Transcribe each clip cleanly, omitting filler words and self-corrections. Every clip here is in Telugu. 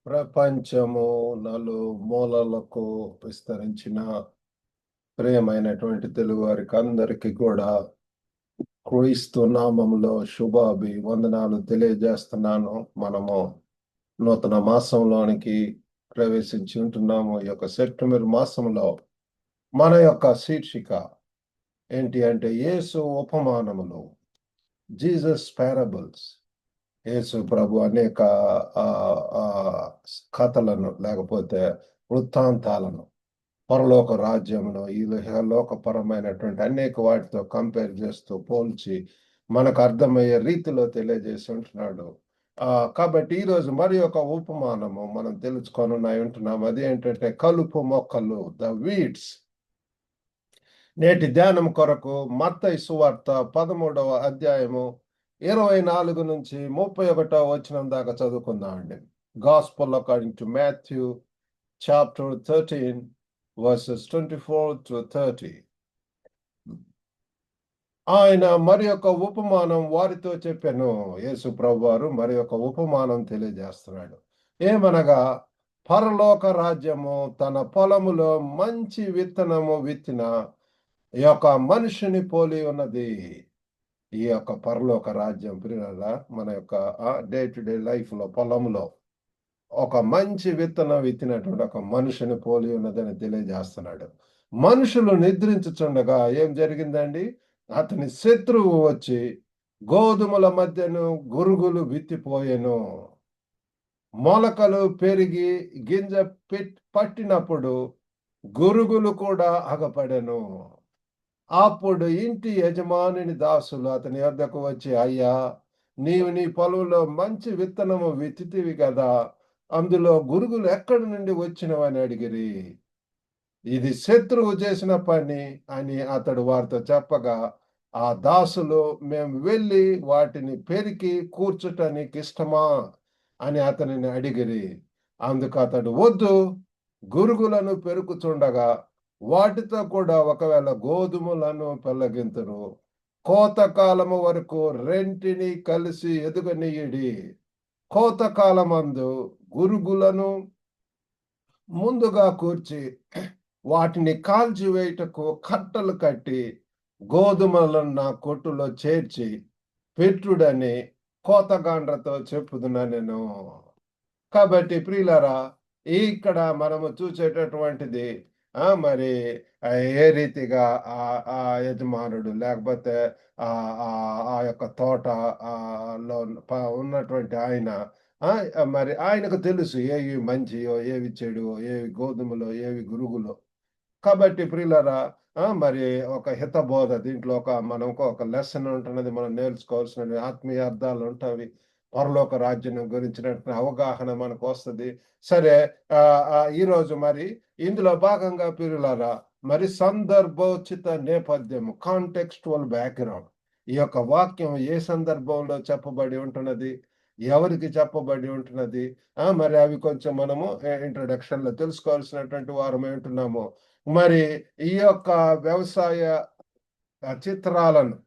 ప్రపంచము నలుమూలలకు విస్తరించిన ప్రియమైనటువంటి తెలుగువారికి అందరికీ కూడా క్రీస్తు నామములో వందనాలు తెలియజేస్తున్నాను. మనము నూతన మాసంలోనికి ప్రవేశించి ఉంటున్నాము. ఈ యొక్క సెప్టెంబర్ మాసంలో మన యొక్క శీర్షిక ఏంటి అంటే యేసు ఉపమానములు, జీసస్ పారబుల్స్. యేసు ప్రభు అనేక కథలను లేకపోతే వృత్తాంతాలను పరలోక రాజ్యమును ఈ లోకపరమైనటువంటి అనేక వాటితో కంపేర్ చేస్తూ పోల్చి మనకు అర్థమయ్యే రీతిలో తెలియజేసి ఉంటున్నాడు. కాబట్టి ఈరోజు మరి ఒక ఉపమానము మనం తెలుసుకొని ఉంటున్నాము. అది ఏంటంటే కలుపు మొక్కలు, ద వీడ్స్. నేటి ధ్యానం కొరకు మత్తయి సువార్త 13వ అధ్యాయము 24 నుంచి 31వ వచనం దాకా చదువుకుందామండి. Gospel according to Matthew chapter 13 verses 24 to 30. ఆయన మరి యొక్క ఉపమానం వారితో చెప్పాను. యేసు ప్రభువారు మరి యొక్క ఉపమానం తెలియజేస్తున్నాడు. ఏమనగా, పరలోక రాజ్యము తన పొలములో మంచి విత్తనము విత్తిన ఈ యొక్క మనుషుని పోలి ఉన్నది. ఈ యొక్క పరలోక రాజ్యం ప్రియులారా, మన యొక్క డే టు డే లైఫ్ లో పొలంలో ఒక మంచి విత్తనం విత్తినటువంటి ఒక మనుషుని పోలి ఉన్నదని తెలియజేస్తున్నాడు. మనుషులు నిద్రించుచుండగా ఏం జరిగిందండి? అతని శత్రువు వచ్చి గోధుమల మధ్యను గురుగులు విత్తిపోయెను. మొలకలు పెరిగి గింజ పట్టినప్పుడు గురుగులు కూడా అగపడెను. అప్పుడు ఇంటి యజమానిని దాసులు అతని వద్దకు వచ్చి, అయ్యా, నీవు నీ పొలంలో మంచి విత్తనము విత్తితివి కదా, అందులో గురుగులు ఎక్కడి నుండి వచ్చినవని అడిగిరి. ఇది శత్రువు చేసిన పని అని అతడు వారితో చెప్పగా, ఆ దాసులు, మేము వెళ్ళి వాటిని పెరికి కూర్చుటనికి ఇష్టమా అని అతనిని అడిగిరి. అందుకు అతడు, వద్దు, గురుగులను పెరుకుచుండగా వాటితో కూడా ఒకవేళ గోధుమలను పెళ్ళగింతురు, కోతకాలము వరకు రెంటిని కలిసి ఎదుగనీయుడి. కోతకాలమందు గురుగులను ముందుగా కూర్చి వాటిని కాల్చివేయుటకు కట్టలు కట్టి గోధుమలను నా కొట్టులో చేర్చి పెట్టుడని కోతగాండ్రతో చెప్పుదున్నా నేను. కాబట్టి ప్రియులారా, ఇక్కడ మనము చూసేటటువంటిది మరి ఏ రీతిగా ఆ యజమానుడు లేకపోతే ఆ యొక్క తోట లో ఉన్నటువంటి ఆయన, మరి ఆయనకు తెలుసు ఏవి మంచియో, ఏవి చెడువో, ఏవి గోధుమలో, ఏవి గురుగులో. కాబట్టి ప్రియులారా, మరి ఒక హితబోధ దీంట్లో మనం ఒక లెసన్ ఉంటున్నది. మనం నేర్చుకోవాల్సిన ఆత్మీయ అర్థాలు ఉంటాయి. పరలోక రాజ్యం గురించినటువంటి అవగాహన మనకు వస్తుంది. సరే, ఈరోజు మరి ఇందులో భాగంగా ప్రియులారా, మరి సందర్భోచిత నేపథ్యము, కాంటెక్స్చువల్ బ్యాక్గ్రౌండ్. ఈ యొక్క వాక్యం ఏ సందర్భంలో చెప్పబడి ఉంటున్నది, ఎవరికి చెప్పబడి ఉంటున్నది, మరి అవి కొంచెం మనము ఇంట్రొడక్షన్ లో తెలుసుకోవాల్సినటువంటి వారం ఉంటున్నాము. మరి ఈ యొక్క వ్యవసాయ చిత్రాలను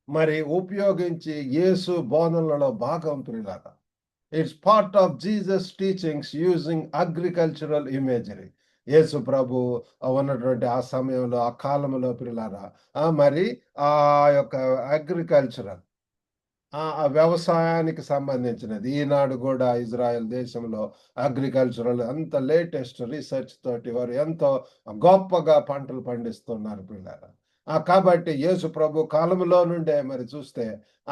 మరి ఉపయోగించి యేసు బోధనలలో భాగం ప్రియులారా. It's part of Jesus teachings using agricultural imagery. యేసు ప్రభు ఉన్నటువంటి ఆ సమయంలో, ఆ కాలంలో ప్రియులారా, మరి ఆ యొక్క అగ్రికల్చరల్ వ్యవసాయానికి సంబంధించినది. ఈనాడు కూడా ఇజ్రాయెల్ దేశంలో అగ్రికల్చరల్ అంత లేటెస్ట్ రీసెర్చ్ తోటి వారు ఎంతో గొప్పగా పంటలు పండిస్తున్నారు పిల్లలు. కాబట్టి యేసు ప్రభు కాలంలో నుండే మరి చూస్తే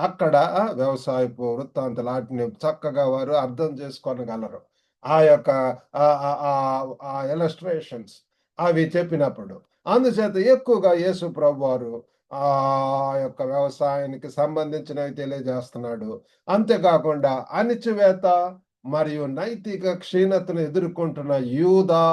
అక్కడ వ్యవసాయపు వృత్తాంతాలు వాటిని చక్కగా వారు అర్థం చేసుకోనగలరు. ఆ యొక్క ఇలస్ట్రేషన్స్ అవి చెప్పినప్పుడు అందుచేత ఎక్కువగా యేసు ప్రభు వారు ఆ యొక్క వ్యవసాయానికి సంబంధించినవి తెలియజేస్తున్నాడు. అంతేకాకుండా అణిచివేత మరియు నైతిక క్షీణతను ఎదుర్కొంటున్న యూదా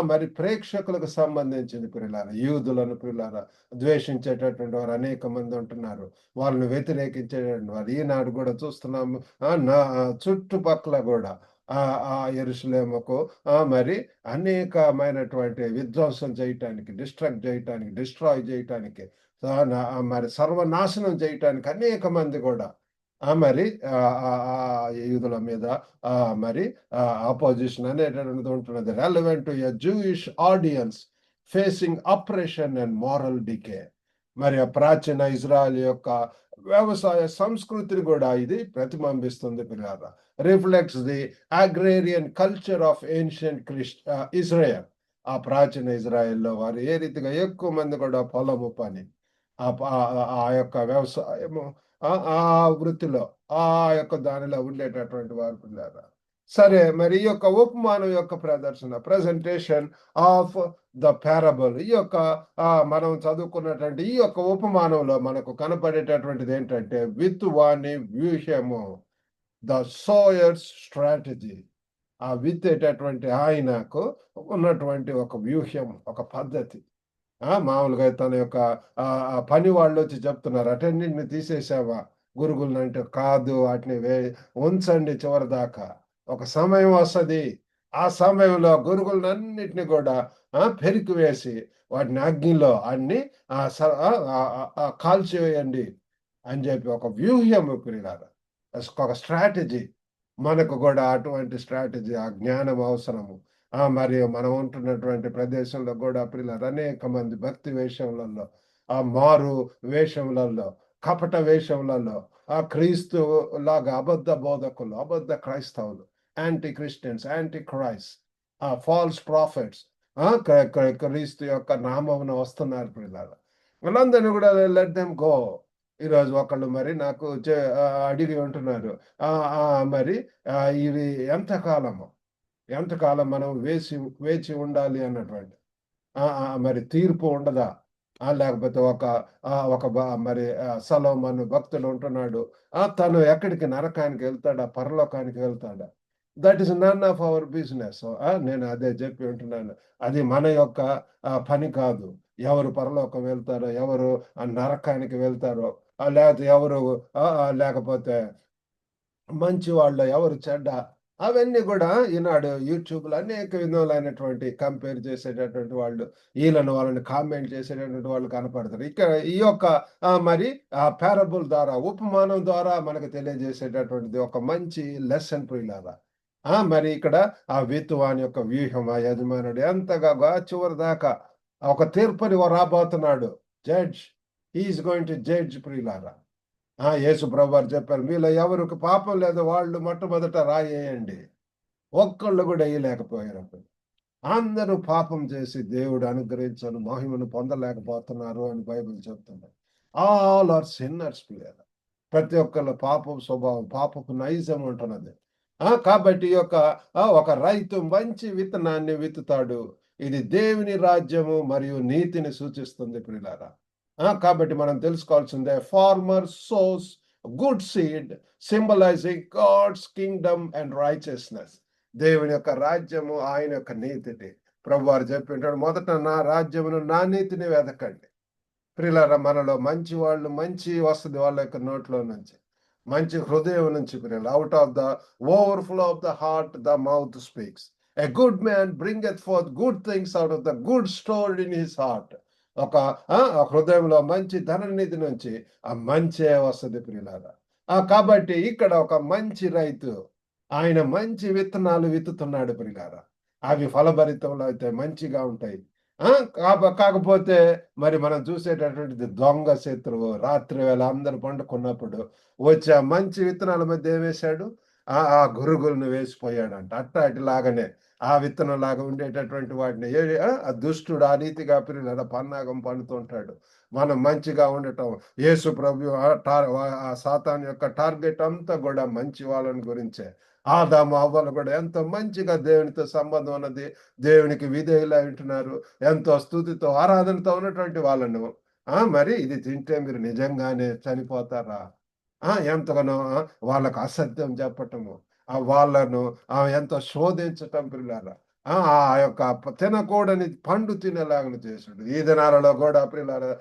మరి ప్రేక్షకులకు సంబంధించింది ప్రియులారా. యూదులను ప్రియులారా ద్వేషించేటటువంటి వారు అనేక మంది ఉంటున్నారు. వాళ్ళని వ్యతిరేకించేటటువంటి వారు ఈనాడు కూడా చూస్తున్నాము. చుట్టుపక్కల కూడా యెరూషలేముకు మరి అనేకమైనటువంటి విధ్వంసం చేయటానికి, డిస్ట్రాయ్ చేయటానికి, మరి సర్వనాశనం చేయటానికి అనేక మంది కూడా మరి యూదుల మీద మరి అపోజిషన్ అనేటటువంటిది ఉంటున్నది. Relevant to a Jewish audience facing oppression and moral decay. మరి ఆ ప్రాచీన ఇజ్రాయెల్ యొక్క వ్యవసాయ సంస్కృతిని కూడా ఇది ప్రతిబింబిస్తుంది పిల్లారా. Reflects the agrarian culture of ancient Israel. ఆ ప్రాచీన ఇజ్రాయెల్లో వారు ఏ రీతిగా ఎక్కువ మంది కూడా పొలము పని, ఆ యొక్క వ్యవసాయము, ఆ వృత్తిలో, ఆ యొక్క దానిలో ఉండేటటువంటి వారు పిల్లారా. సరే, మరి ఈ యొక్క ఉపమానం యొక్క ప్రదర్శన, ప్రెజెంటేషన్ ఆఫ్ ద పారబుల్, ఈ యొక్క మనం చదువుకున్నటువంటి ఈ యొక్క ఉపమానంలో మనకు కనపడేటటువంటిది ఏంటంటే విత్తువాని వ్యూహ్యము, ద సోయర్స్ స్ట్రాటజీ. ఆ విత్తేటటువంటి ఆయనకు ఉన్నటువంటి ఒక వ్యూహ్యం, ఒక పద్ధతి. మామూలుగా తన యొక్క పని వాళ్ళు వచ్చి చెప్తున్నారు, అటెండెంట్‌ని తీసేసావా గురుగులనంటే, కాదు వాటిని ఉంచండి చివరి దాకా. ఒక సమయం వస్తది. ఆ సమయంలో గురుగులనన్నిటిని కూడా పెరికివేసి వాటిని అగ్నిలో అన్ని కాల్చివేయండి అని చెప్పి ఒక వ్యూహ్యం ప్రియులారా. ఒక స్ట్రాటజీ. మనకు కూడా అటువంటి స్ట్రాటజీ, ఆ జ్ఞానం అవసరము. మరియు మనం ఉంటున్నటువంటి ప్రదేశంలో కూడా ప్రియులారా అనేక మంది భక్తి వేషములలో, మారు వేషములలో, కపట వేషములలో, క్రీస్తు లాగా అబద్ధ బోధకులు, అబద్ధ క్రైస్తవులు, anti Christians, anti Christ, falls profits క్రీస్తు యొక్క నామమున వస్తున్నారు ప్రియులారా. వాళ్ళందరినీ కూడా లెట్ దెమ్ గో. ఈరోజు ఒకళ్ళు మరి నాకు అడిగి ఉంటున్నారు, మరి ఇవి ఎంతకాలము, ఎంతకాలం మనం వేచి ఉండాలి అన్నటువంటి. మరి తీర్పు ఉండదా? లేకపోతే మరి సొలొమోను భక్తుడు ఉంటున్నాడు. తను ఎక్కడికి, నరకానికి వెళ్తాడా, పరలోకానికి వెళ్తాడా? That is none of our business. నేను అదే చెప్పి ఉంటున్నాను. అది మన యొక్క పని కాదు. ఎవరు పరలోకం వెళ్తారో, ఎవరు నరకానికి వెళ్తారో, లేకపోతే ఎవరు లేకపోతే మంచి వాళ్ళు, ఎవరు చెడ్డ, అవన్నీ కూడా ఈనాడు యూట్యూబ్లో అనేక విధములైనటువంటి కంపేర్ చేసేటటువంటి వాళ్ళు, వీళ్ళని వాళ్ళని కామెంట్ చేసేటటువంటి వాళ్ళు కనపడతారు. ఇక్కడ ఈ యొక్క మరి ఆ పారబుల్ ద్వారా, ఉపమానం ద్వారా మనకు తెలియజేసేటటువంటిది ఒక మంచి లెసన్ ప్రియులారా. మరి ఇక్కడ ఆ విత్తువాని యొక్క వ్యూహం, ఆ యజమానుడు ఎంతగా చివరి దాకా ఒక తీర్పుని రాబోతున్నాడు. Judge, he's going to judge ప్రియులారా. యేసు ప్రభువారు చెప్పారు, మీలో ఎవరికి పాపం లేదో వాళ్ళు మొట్టమొదట రాయేయండి. ఒక్కళ్ళు కూడా వేయలేకపోయారు. అందరూ పాపం చేసి దేవుడు అనుగ్రహించను మహిమను పొందలేకపోతున్నారు అని బైబిల్ చెప్తుంది. ఆల్ ఆర్ సిన్నర్స్ ప్రియులారా. ప్రతి ఒక్కళ్ళ పాపం స్వభావం, పాపపు నైజం ఉంటున్నది. కాబట్టి ఈ యొక్క ఒక రైతు మంచి విత్తనాన్ని విత్తుతాడు. ఇది దేవుని రాజ్యము మరియు నీతిని సూచిస్తుంది ప్రియులారా. కాబట్టి మనం తెలుసుకోవాల్సిందే, farmer sows good seed symbolising God's kingdom and righteousness. దేవుని యొక్క రాజ్యము, ఆయన యొక్క నీతిని ప్రభువారు చెప్పి ఉంటాడు, మొదట నా రాజ్యమును, నా నీతిని వెతకండి. ప్రియులారా, మనలో మంచి వాళ్ళు, మంచి వస్తుంది వాళ్ళ యొక్క నోట్లో నుంచి, మంచి హృదయం నుంచి ప్రియులు. Out of the overflow of the heart the mouth speaks. A good man bringeth forth good things out of the good stored in his heart. ఒక హృదయంలో మంచి ధననిధి నుంచి ఆ మంచే వస్తుంది ప్రియులారా. కాబట్టి ఇక్కడ ఒక మంచి రైతు, ఆయన మంచి విత్తనాలు విత్తుతున్నాడు ప్రియులారా. అవి ఫలభరితంలో అయితే మంచిగా ఉంటాయి. కాకపోతే మరి మనం చూసేటటువంటిది దొంగ శత్రువు. రాత్రి వేళ అందరు పండుకున్నప్పుడు వచ్చి ఆ మంచి విత్తనాల మధ్య ఏం వేశాడు? ఆ గురుగులను వేసిపోయాడంట. అట్లాంటిలాగానే ఆ విత్తనం లాగా ఉండేటటువంటి వాటిని ఆ దుష్టుడు ఆ రీతిగా ప్రియులారా పన్నాగం పన్నుతుంటాడు. మనం మంచిగా ఉండటం, యేసు ప్రభు ఆ సాతాను యొక్క టార్గెట్ అంతా కూడా మంచి వాళ్ళని గురించే. ఆదాము అవ్వలు కూడా ఎంతో మంచిగా దేవునితో సంబంధం ఉన్నది, దేవునికి విధేయులై ఉంటున్నారు, ఎంతో స్తుతితో ఆరాధనతో ఉన్నటువంటి వాళ్ళను మరి ఇది తింటే మీరు నిజంగానే చనిపోతారా? ఎంతగానో వాళ్ళకు అసత్యం చెప్పటము, వాళ్ళను ఎంతో శోధించటం ప్రియులారా. ఆ యొక్క తినకూడని పండు తినేలాగా చేసాడు. ఈ దినాలలో కూడా ప్రియులారా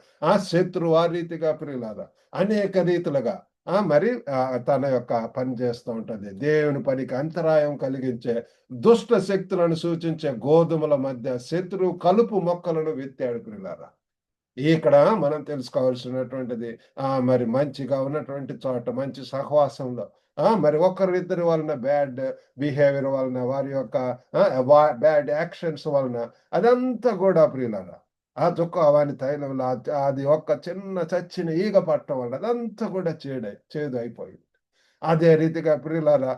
శత్రువు ఆ రీతిగా ప్రియులారా అనేక రీతులుగా మరి తన యొక్క పని చేస్తూ ఉంటది. దేవుని పనికి అంతరాయం కలిగించే దుష్ట శక్తులను సూచించే గోధుమల మధ్య శత్రువు కలుపు మొక్కలను విత్తాడు ప్రియులారా. ఇక్కడ మనం తెలుసుకోవాల్సినటువంటిది మరి మంచిగా ఉన్నటువంటి చోట, మంచి సహవాసంలో మరి ఒకరిద్దరి వలన బ్యాడ్ బిహేవియర్ వలన, వారి యొక్క బ్యాడ్ యాక్షన్స్ వలన అదంతా గూడా ప్రియులారా, ఆ చుక్క వాని తైలంలో అది ఒక్క చిన్న చచ్చిన ఈగ పట్టడం వల్ల అదంతా కూడా చేదు అయిపోయింది. అదే రీతిగా ప్రియులారా,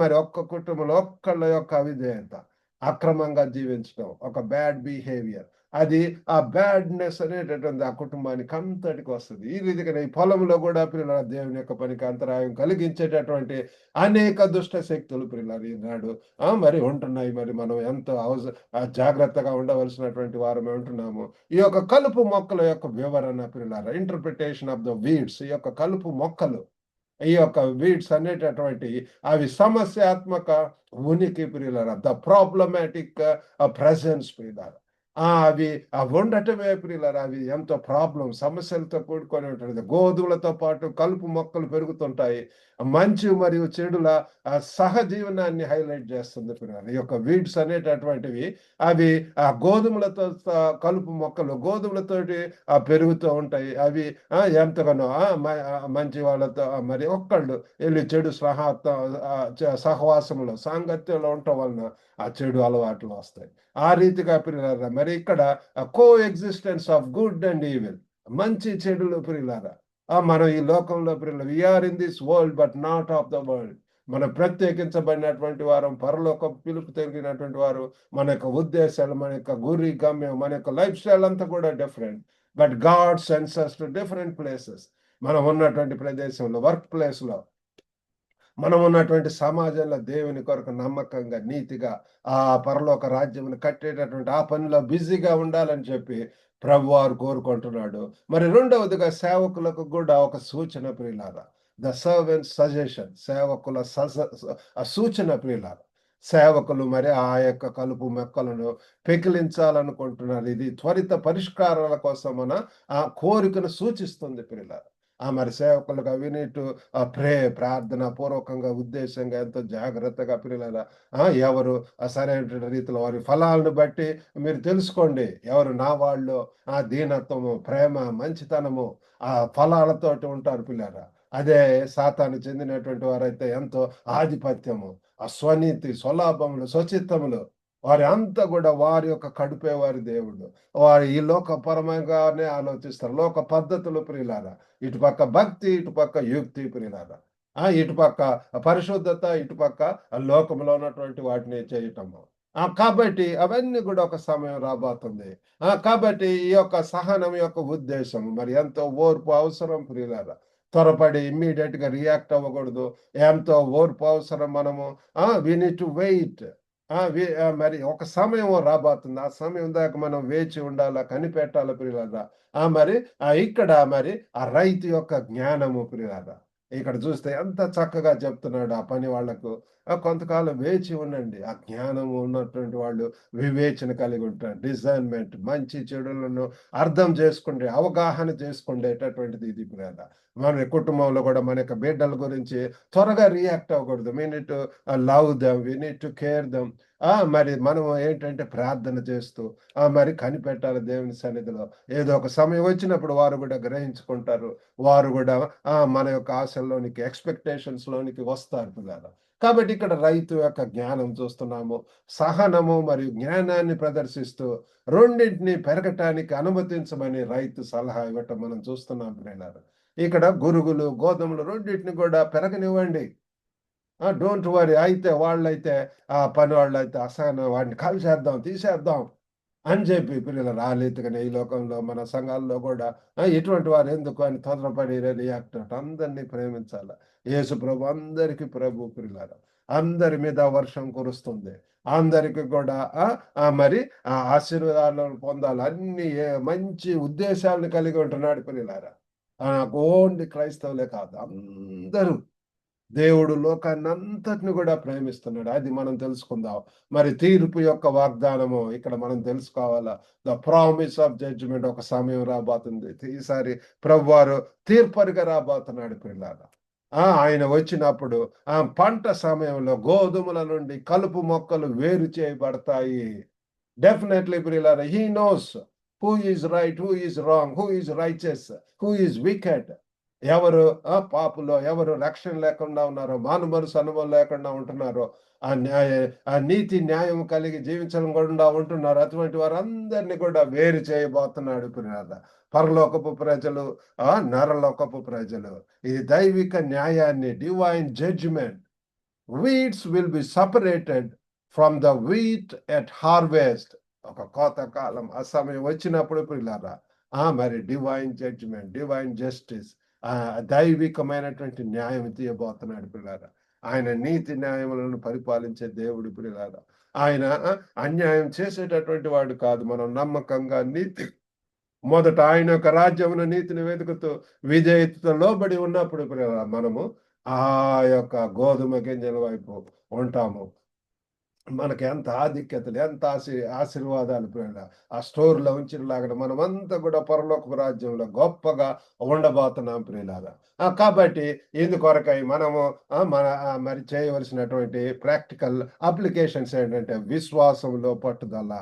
మరి ఒక్క కుటుంబంలో ఒక్కళ్ళ యొక్క అవిధేయత, అక్రమంగా జీవించడం, ఒక బ్యాడ్ బిహేవియర్, అది ఆ బ్యాడ్‌నెస్ అనేటటువంటిది ఆ కుటుంబానికి అంతటికి వస్తది. ఈ రీతిగానే ఈ పొలంలో గూడా ప్రియులారా, దేవుని యొక్క పనికి అంతరాయం కలిగించేటటువంటి అనేక దుష్ట శక్తులు ప్రియులారా ఈనాడు మరి ఉంటున్నాయి. మరి మనం ఎంతో జాగ్రత్తగా ఉండవలసినటువంటి వారమే ఉంటున్నాము. ఈ యొక్క కలుపు మొక్కల యొక్క వివరణ ప్రియులారా, ఇంటర్ప్రిటేషన్ ఆఫ్ ద వీడ్స్, ఈ యొక్క కలుపు మొక్కలు, ఈ యొక్క వీడ్స్ అనేటటువంటి అవి సమస్యాత్మక ఉనికి ప్రియులారా, ద ప్రాబ్లమాటిక్ ప్రెజెన్స్ ప్రియులారా. అవి ఉండటమే ప్రియులారా, అవి ఎంతో సమస్యలతో కూడుకొని ఉంటుంది. గోధుమలతో పాటు కలుపు మొక్కలు పెరుగుతుంటాయి. మంచి మరియు చెడుల సహజీవనాన్ని హైలైట్ చేస్తుంది ప్రియులారా. ఈ యొక్క వీడ్స్ అనేటటువంటివి అవి గోధుమలతో కలుపు మొక్కలు గోధుమలతోటి పెరుగుతూ ఉంటాయి. అవి ఎంతగానో మంచి వాళ్ళతో మరి ఒక్కళ్ళు ఎళ్లి చెడు సహవాసంలో, సాంగత్యంలో ఉండటం వలన ఆ చెడు అలవాట్లు వస్తాయి. ఆ రీతిగా ప్రియులారా, మరి ఇక్కడ coexistence of good and evil, మంచి చెడులు ప్రియులారా, మనం ఈ లోకంలో ప్రియులారా, we are in this world but not of the world. మనం ప్రత్యేకించబడినటువంటి వారం, పరలోక పిలుపు కలిగినటువంటి వారు. మన యొక్క ఉద్దేశాలు, మన యొక్క గురి, గమ్యం, మన యొక్క లైఫ్ స్టైల్ అంతా కూడా different. But God sends us to different places. మనం ఉన్నటువంటి ప్రదేశంలో, వర్క్ ప్లేస్‌లో, మనం ఉన్నటువంటి సమాజంలో దేవుని కొరకు నమ్మకంగా, నీతిగా పరలోక రాజ్యమును కట్టేటటువంటి ఆ పనిలో బిజీగా ఉండాలని చెప్పి ప్రభువారు కోరుకుంటున్నాడు. మరి రెండవదిగా సేవకులకు కూడా ఒక సూచన ప్రియులారా. ద సర్వెంట్స్ సజెషన్, సేవకుల సూచన ప్రియులారా. సేవకులు మరి ఆ యొక్క కలుపు మొక్కలను పెకిలించాలనుకుంటున్నారు. ఇది త్వరిత పరిష్కారాల కోసం మన ఆ కోరికను సూచిస్తుంది ప్రియులారా. మరి సేవకులుగా వి నీడ్ టు ప్రార్థన పూర్వకంగా, ఉద్దేశంగా, ఎంతో జాగ్రత్తగా ప్రియులారా, ఎవరు సరైనటువంటి రీతిలో వారి ఫలాలను బట్టి మీరు తెలుసుకోండి. ఎవరు నా వాళ్ళు, దీనత్వము, ప్రేమ, మంచితనము ఫలాలతోటి ఉంటారు పిల్లారా. అదే సాతాను చెందినటువంటి వారైతే ఎంతో ఆధిపత్యము, స్వనీతి, స్వలాభములు, స్వచిత్తములు, వారి అంతా కూడా వారి యొక్క కడుపే వారి దేవుడు. వారు ఈ లోకపరమంగానే ఆలోచిస్తారు. లోక పద్ధతులు ప్రియులారా. ఇటుపక్క భక్తి, ఇటుపక్క యుక్తి ప్రియులారా. ఇటుపక్క పరిశుద్ధత, ఇటుపక్క లోకంలో ఉన్నటువంటి వాటిని చేయటము. కాబట్టి అవన్నీ కూడా ఒక సమయం రాబోతుంది. కాబట్టి ఈ యొక్క సహనం యొక్క ఉద్దేశం మరి ఎంతో ఓర్పు అవసరం ప్రియులారా. త్వరపడి ఇమ్మీడియేట్‌గా రియాక్ట్ అవ్వకూడదు. ఎంతో ఓర్పు అవసరం మనము. We need to wait. మరి ఒక సమయం రాబోతుంది. ఆ సమయం దాకా మనం వేచి ఉండాలా, కనిపెట్టాలా ప్రియులారా. మరి ఇక్కడ మరి ఆ రైతు యొక్క జ్ఞానము ప్రియులారా. ఇక్కడ చూస్తే ఎంత చక్కగా చెప్తున్నాడు ఆ పని వాళ్ళకు. కొంతకాలం వేచి ఉండండి. ఆ జ్ఞానము ఉన్నటువంటి వాళ్ళు వివేచన కలిగి ఉంటారు. డిజర్న్‌మెంట్, మంచి చెడులను అర్థం చేసుకుంటే, అవగాహన చేసుకునేటటువంటిది ఇది ప్రియులారా. మన కుటుంబంలో కూడా మన యొక్క బిడ్డల గురించి త్వరగా రియాక్ట్ అవ్వకూడదు. We need to love them, we need to care them. మరి మనం ఏంటంటే ప్రార్థన చేస్తూ మరి కనిపెట్టాలి దేవుని సన్నిధిలో. ఏదో ఒక సమయం వచ్చినప్పుడు వారు కూడా గ్రహించుకుంటారు. వారు కూడా మన యొక్క ఆశల్లోనికి, ఎక్స్‌పెక్టేషన్స్‌లోనికి వస్తారు పిల్లారా. కాబట్టి ఇక్కడ రైతు యొక్క జ్ఞానం చూస్తున్నాము. సహనము మరియు జ్ఞానాన్ని ప్రదర్శిస్తూ రెండింటిని పెరగటానికి అనుమతించమని రైతు సలహా ఇవ్వటం మనం చూస్తున్నాం ప్రియులారా. ఇక్కడ గురుగులు, గోధుమలు రెండిటిని కూడా పెరగనివ్వండి. Don't worry. అయితే వాళ్ళైతే పనోళ్ళైతే అసహనం, వాడిని కాల్చేద్దాం, తీసేద్దాం అని చెప్పి పిల్లలు రీతిగానే ఈ లోకంలో మన సంఘాల్లో కూడా ఇటువంటి వారు ఎందుకు అని తొందరపడి రియాక్ట్ అవ్వటం. అందరినీ ప్రేమించాల. యేసు ప్రభు అందరికీ ప్రభు పిల్లలు. అందరి మీద వర్షం కురుస్తుంది. అందరికి కూడా మరి ఆశీర్వాదాలను పొందాలి. అన్ని మంచి ఉద్దేశాలను కలిగి ఉంటున్నాడు పిల్లలారా. ఓన్లీ క్రైస్తవులే కాదు, అందరూ. దేవుడు లోకాన్నంతటిని కూడా ప్రేమిస్తున్నాడు. అది మనం తెలుసుకుందాం. మరి తీర్పు యొక్క వాగ్దానము ఇక్కడ మనం తెలుసుకోవాలా. ద ప్రామిస్ ఆఫ్ జడ్జిమెంట్, ఒక సమయం రాబోతుంది. ఈసారి ప్రభువారు తీర్పరిగా రాబోతున్నాడు పిల్లారా. ఆయన వచ్చినప్పుడు పంట సమయంలో గోధుమల నుండి కలుపు మొక్కలు వేరు చేయబడతాయి. డెఫినెట్లీ ప్రియులారా, he knows. Who is right, who is wrong, who is righteous, who is wicket, ఎవరు పాపులో, ఎవరు రక్షణ లేకుండా ఉన్నారో, మాను మనసు అనుభవం లేకుండా ఉంటున్నారో, ఆ న్యాయ ఆ నీతి న్యాయం కలిగి జీవించకుండా ఉంటున్నారు, అటువంటి వారందరినీ కూడా వేరు చేయబోతున్నాడు ప్రియులారా. పరలోకపు ప్రజలు, నరలోకపు ప్రజలు. ఈ దైవిక న్యాయాన్ని, divine judgement, weeds will be separated from the wheat at harvest. ఒక కోత కాలం ఆ సమయం వచ్చినప్పుడు ప్రియులారా, మరి డివైన్ జడ్జిమెంట్, డివైన్ జస్టిస్, దైవికమైనటువంటి న్యాయం తీయబోతున్నాడు ప్రియులారా. ఆయన నీతి న్యాయములను పరిపాలించే దేవుడు ప్రియులారా. ఆయన అన్యాయం చేసేటటువంటి వాడు కాదు. మనం నమ్మకంగా నీతి, మొదట ఆయన యొక్క రాజ్యమును నీతిని వెతుకుతూ విధేయతతో లోబడి ఉన్నప్పుడు ప్రియులారా, మనము ఆ యొక్క గోధుమ గింజల వైపు ఉంటాము. మనకి ఎంత ఆధిక్యతలు, ఎంత ఆశీర్వాదాలు ప్రియులారా. ఆ స్టోర్లో ఉంచినలాగా మనమంతా కూడా పరలోక రాజ్యంలో గొప్పగా ఉండబోతున్నాం ప్రియులారా. కాబట్టి ఇందుకొరకై మనము మరి చేయవలసినటువంటి ప్రాక్టికల్ అప్లికేషన్స్ ఏంటంటే విశ్వాసంలో పట్టుదల.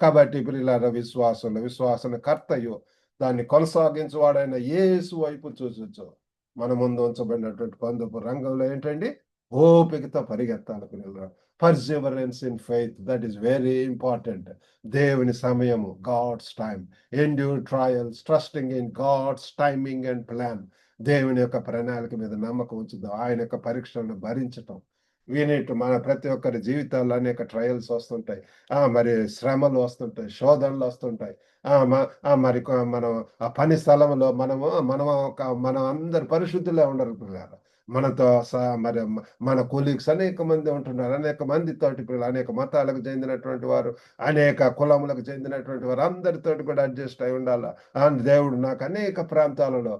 కాబట్టి ప్రియులారా, విశ్వాసం కర్తయు దాన్ని కొనసాగించువాడైన యేసు వైపు చూసొచ్చు. మన ముందు ఉంచబడినటువంటి పందుపు రంగంలో ఏంటండి, ఓపికతో పరిగెత్తాలి పిల్లలు. Perseverance in faith, that is very important. దేవుని సమయము, God's time, endure trials, trusting in God's timing and plan. దేవుని యొక్క ప్రణాళిక మీద నమ్మకం ఉంచుదాం, ఆయన యొక్క పరీక్షలను భరించటం. వీనిటి మన ప్రతి ఒక్కరి జీవితాల్లో అనేక ట్రయల్స్ వస్తుంటాయి, మరి శ్రమలు వస్తుంటాయి, శోధనలు వస్తుంటాయి. మరి మనం ఆ పని స్థలంలో మనం అందరు పరిశుద్ధులే ఉండరు పిల్లలు. మనతో మరి మన కొలీగ్స్ అనేక మంది ఉంటున్నారు, అనేక మందితోటి పిల్లలు, అనేక మతాలకు చెందినటువంటి వారు, అనేక కులములకు చెందినటువంటి వారు, అందరితోటి కూడా అడ్జస్ట్ అయి ఉండాలి. దేవుడు నాకు అనేక ప్రాంతాలలో,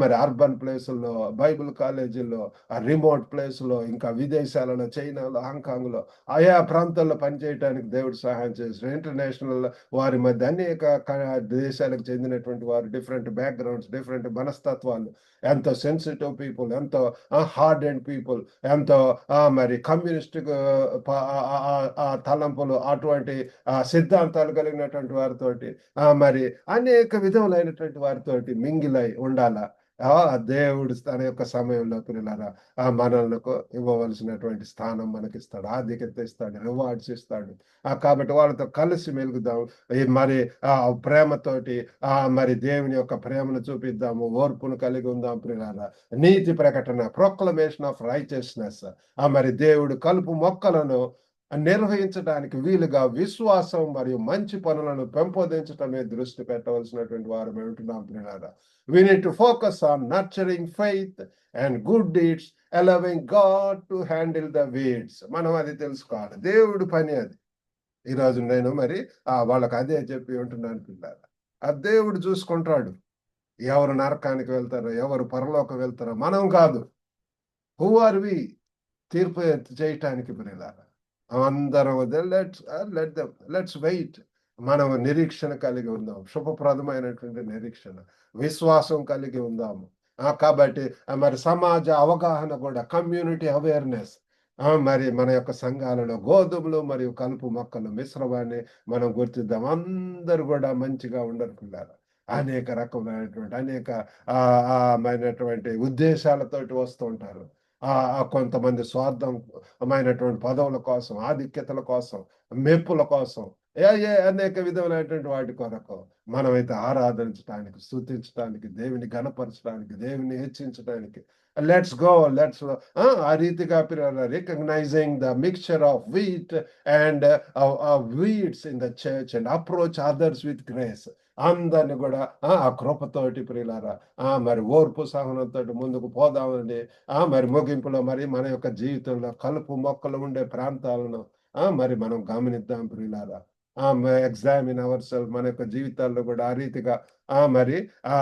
మరి అర్బన్ ప్లేసుల్లో, బైబిల్ కాలేజీల్లో, రిమోట్ ప్లేస్లో, ఇంకా విదేశాలలో, చైనాలో, హాంకాంగ్లో, ఆయా ప్రాంతాల్లో పనిచేయడానికి దేవుడు సహాయం చేస్తారు. ఇంటర్నేషనల్ వారి మధ్య అనేక దేశాలకు చెందినటువంటి వారు, డిఫరెంట్ బ్యాక్గ్రౌండ్స్, డిఫరెంట్ మనస్తత్వాలు, ఎంతో సెన్సిటివ్ పీపుల్, ఎంతో హార్డ్ అండ్ పీపుల్, ఎంతో మరి కమ్యూనిస్ట్ తలంపులు, అటువంటి సిద్ధాంతాలు కలిగినటువంటి వారితోటి, మరి అనేక విధములైనటువంటి వారితోటి మింగిలై ఉండాలా. దేవుడు తన యొక్క సమయంలో పిల్లలారా మనలకు ఇవ్వవలసినటువంటి స్థానం మనకిస్తాడు, ఆధిక్యత ఇస్తాడు, రివార్డ్స్ ఇస్తాడు. కాబట్టి వాళ్ళతో కలిసి మెలుగుదాం, మరి ప్రేమతోటి మరి దేవుని యొక్క ప్రేమను చూపిద్దాము, ఓర్పును కలిగి ఉందాం ప్రియులారా. నీతి ప్రకటన, ప్రొక్లమేషన్ ఆఫ్ రైచియస్నెస్, మరి దేవుడు కలుపు మొక్కలను నిర్వహించడానికి వీలుగా విశ్వాసం మరియు మంచి పనులను పెంపొందించటమే దృష్టి పెట్టవలసినటువంటి వారు ఉంటున్నాం ప్రియులారా. We need to focus on nurturing faith and good deeds, allowing God to handle the weeds. మనం అది తెలుసుకోవాలి, దేవుడి పని అది. ఈరోజు నేను మరి వాళ్ళకి అదే చెప్పి ఉంటున్నాను పిల్లలు. ఆ దేవుడు చూసుకుంటాడు, ఎవరు నరకానికి వెళ్తారో, ఎవరు పరలోకం వెళ్తారో మనం కాదు. హూ ఆర్ వి తీర్పు చేయటానికి పిల్లలారా? అందరం లెట్స్ వెయిట్. మనం నిరీక్షణ కలిగి ఉందాం, శుభప్రదమైనటువంటి నిరీక్షణ, విశ్వాసం కలిగి ఉందాము. కాబట్టి మరి సమాజ అవగాహన కూడా, కమ్యూనిటీ అవేర్నెస్, మరి మన యొక్క సంఘాలలో గోధుమలు మరియు కలుపు మొక్కలు మిశ్రమాన్ని మనం గుర్తిద్దాం. అందరూ కూడా మంచిగా ఉండరు పిల్లలు, అనేక రకమైనటువంటి అనేకమైనటువంటి ఉద్దేశాలతోటి వస్తూ ఉంటారు. కొంతమంది స్వార్థమైనటువంటి పదవుల కోసం, ఆధిక్యతల కోసం, మెప్పుల కోసం, అనేక విధమైనటువంటి వాటి కొరకు మనమైతే ఆరాధించడానికి, స్తుతించడానికి, దేవుని ఘనపరచడానికి, దేవుని హెచ్చించడానికి లెట్స్ ఆ రీతిగా recognising the mixture of wheat and weeds in the church and approach others with grace. అందరిని కూడా ఆ కృపతోటి ప్రియులారా, మరి ఓర్పు సహనంతో ముందుకు పోదామండి. మరి ముగింపులో మరి మన యొక్క జీవితంలో కలుపు మొక్కలు ఉండే ప్రాంతాలను మరి మనం గమనిద్దాం ప్రియులారా. ఎగ్జామిన్ అవర్ సెల్ఫ్, మన యొక్క జీవితాల్లో కూడా ఆ రీతిగా మరి ఆ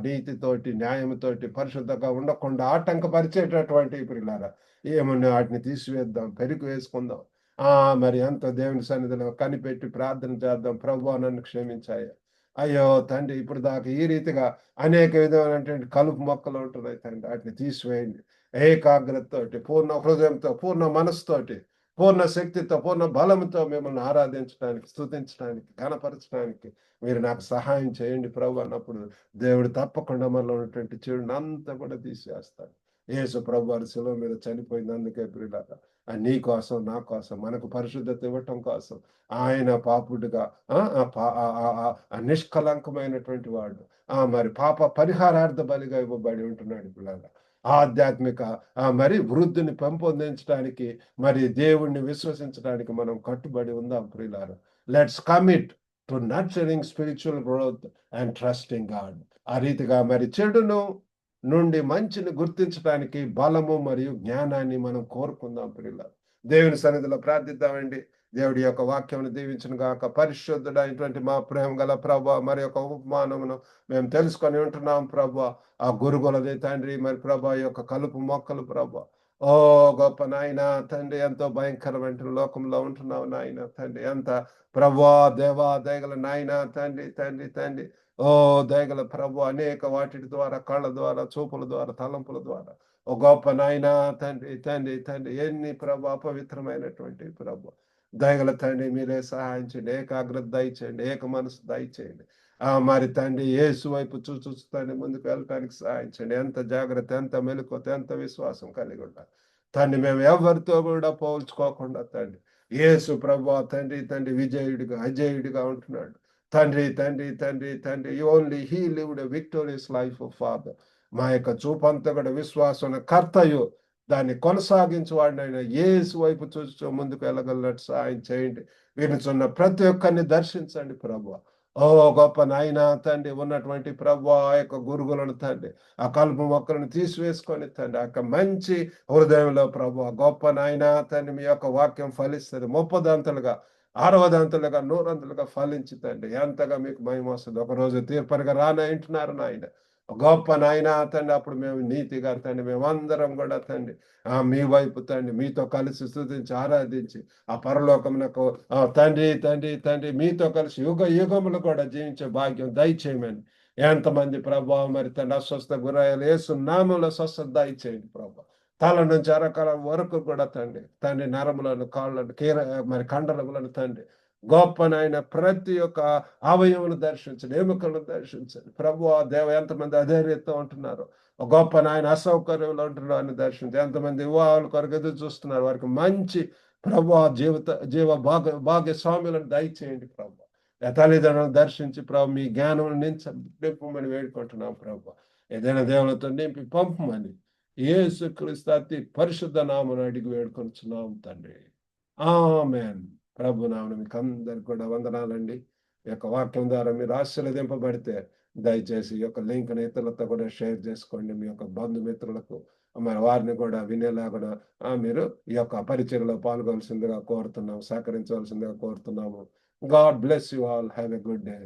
నీతితోటి, న్యాయంతోటి, పరిశుద్ధంగా ఉండకుండా ఆటంకపరిచేటటువంటి ప్రియులారా ఏమన్నా వాటిని తీసివేద్దాం, పెరుగు వేసుకుందాం. మరి ఎంతో దేవుని సన్నిధిలో కనిపెట్టి ప్రార్థన చేద్దాం, ప్రభువా నన్ను క్షమించాయి. అయ్యో తండ్రి, ఇప్పుడు దాకా ఈ రీతిగా అనేక విధమైనటువంటి కలుపు మొక్కలు ఉంటున్నాయి తండ్రి, వాటిని తీసివేయండి. ఏకాగ్రతతోటి, పూర్ణ హృదయంతో, పూర్ణ మనసుతోటి పూర్ణ శక్తితో, పూర్ణ బలంతో మిమ్మల్ని ఆరాధించడానికి, స్తుతించడానికి, ఘనపరచడానికి మీరు నాకు సహాయం చేయండి ప్రభు అన్నప్పుడు దేవుడు తప్పకుండా మనలో ఉన్నటువంటి చెడుని అంతా కూడా తీసేస్తాడు. యేసు ప్రభు వారి శిలువ మీద చనిపోయినందుకే ప్రియులారా, నీ కోసం, నా కోసం, మనకు పరిశుద్ధత ఇవ్వటం కోసం ఆయన పాపుడుగా నిష్కలంకమైనటువంటి వాడు, మరి పాప పరిహారార్థ బలిగా ఇవ్వబడి ఉంటున్నాడు పిల్లలు. ఆధ్యాత్మిక మరి వృద్ధిని పెంపొందించడానికి, మరి దేవుణ్ణి విశ్వసించడానికి మనం కట్టుబడి ఉందాం ప్రియులారా. Let's commit to nurturing spiritual growth and trusting God. ఆ రీతిగా మరి చెడును నుండి మంచిని గుర్తించడానికి బలము మరియు జ్ఞానాన్ని మనం కోరుకుందాం ప్రియులారా. దేవుని సన్నిధిలో ప్రార్థిద్దామండి. దేవుడి యొక్క వాక్యమును దీవించును గాక. పరిశుద్ధుడైనటువంటి మా ప్రేమ గల ప్రభా, మరి యొక్క ఉపమానమును మేము తెలుసుకొని ఉంటున్నాం ప్రభా. ఆ గురుగులది తండ్రి, మరి ప్రభా యొక్క కలుపు మొక్కలు ప్రభా. ఓ గొప్ప నాయన తండ్రి, ఎంతో భయంకరమైన లోకంలో ఉంటున్నావు నాయన తండ్రి. ఎంత ప్రభా దేవా దయగల నాయన తండ్రి తండ్రి తండ్రి. ఓ దయగల ప్రభు, అనేక వాటి ద్వారా, కళ్ళ ద్వారా, చూపుల ద్వారా, తలంపుల ద్వారా, ఓ గొప్ప నాయన తండ్రి తండ్రి తండ్రి, ఎన్ని ప్రభు అపవిత్రమైనటువంటి ప్రభు దయగల తండ్రి, మీరే సహాయం చేయండి. ఏకాగ్రత దయచేయండి, ఏక మనసు దయచేయండి. మరి తండ్రి యేసు వైపు చూస్తాన్ని ముందుకు వెళ్ళటానికి సహాయం చేయండి. ఎంత జాగ్రత్త, ఎంత మెలకువత, ఎంత విశ్వాసం కలిగి ఉండాలి తండ్రి. మేము ఎవరితో కూడా పోల్చుకోకుండా తండ్రి, యేసు ప్రభు తండ్రి తండ్రి విజయుడిగా, అజేయుడిగా ఉంటున్నాడు తండ్రి తండ్రి తండ్రి తండ్రి. Only he lived a victorious life of father. మా యొక్క చూపంతా కూడా విశ్వాసం కర్తయు, దాన్ని కొనసాగించేవాడినైనా యేసు వైపు చూస్తూ ముందుకు వెళ్ళగలనట్టు సహాయం చేయండి. వినుచున్న ప్రతి ఒక్కరిని దర్శించండి ప్రభు. ఓ గొప్ప నాయన తండ్రి, ఉన్నటువంటి ప్రభు ఆ యొక్క గురుగులను తండ్రి, ఆ కలుపు మొక్కలను తీసివేసుకొని తండ్రి, ఆ యొక్క మంచి హృదయంలో ప్రభు గొప్ప నాయన తండ్రి, మీ యొక్క వాక్యం ఫలిస్తుంది 30 60 100 ఫలించి తండ్రి, ఎంతగా మీకు మహిమ వస్తుంది. ఒకరోజు తీర్పరిగా రానంటున్నారు నాయన. గొప్ప నాయన తండ్రి, అప్పుడు మేము నీతిగా తండ్రి, మేమందరం కూడా తండ్రి మీ వైపు తండ్రి, మీతో కలిసి స్తుతించి ఆరాధించి ఆ పరలోకమునకు తండ్రి తండ్రి తండ్రి మీతో కలిసి యుగ యుగములు కూడా జీవించే భాగ్యం దయచేయమని. ఎంతమంది ప్రభావ మరి తండ్రి అస్వస్థ గురయ్యాలి, యేసు నామములో స్వస్థత దయచేయండి ప్రభావ. తల నుంచి అరకల వరకు కూడా తండ్రి తండ్రి, నరములను, కాళ్ళను, మరి కండరములను తండ్రి, గొప్పనైన ప్రతి ఒక్క అవయవును దర్శించండి, ఎముకలను దర్శించండి ప్రభు. దేవ ఎంతమంది అధైర్యంతో ఉంటున్నారు, గొప్ప నాయన అసౌకర్యంలో ఉంటున్నారు అని దర్శించి, ఎంతమంది వివాహాల కొరకు ఎదురు చూస్తున్నారు, వారికి మంచి ప్రభు జీవ భాగ్యస్వాములను దయచేయండి ప్రభు. తల్లిదండ్రులను దర్శించి ప్రభు మీ జ్ఞానం నింపమని వేడుకుంటున్నాం ప్రభు. ఏదైనా దేవులతో నింపి పంపమని యేసుక్రీస్తు అతి పరిశుద్ధ నామమున అడిగి వేడుకొనుచున్నాం తండ్రి. ఆమేన్. ప్రభు నామమున మీకు అందరికి కూడా వందనాలండి. ఈ యొక్క వాక్యం ద్వారా మీరు ఆశీర్వదింపబడితే దయచేసి ఈ యొక్క లింక్ ఇతరులతో కూడా షేర్ చేసుకోండి. మీ యొక్క బంధుమిత్రులకు మరి వారిని కూడా వినేలాగా మీరు ఈ యొక్క పరిచర్యలో పాల్గొనవలసిందిగా కోరుతున్నాము, సహకరించవలసిందిగా కోరుతున్నాము. God bless you all. Have a good day.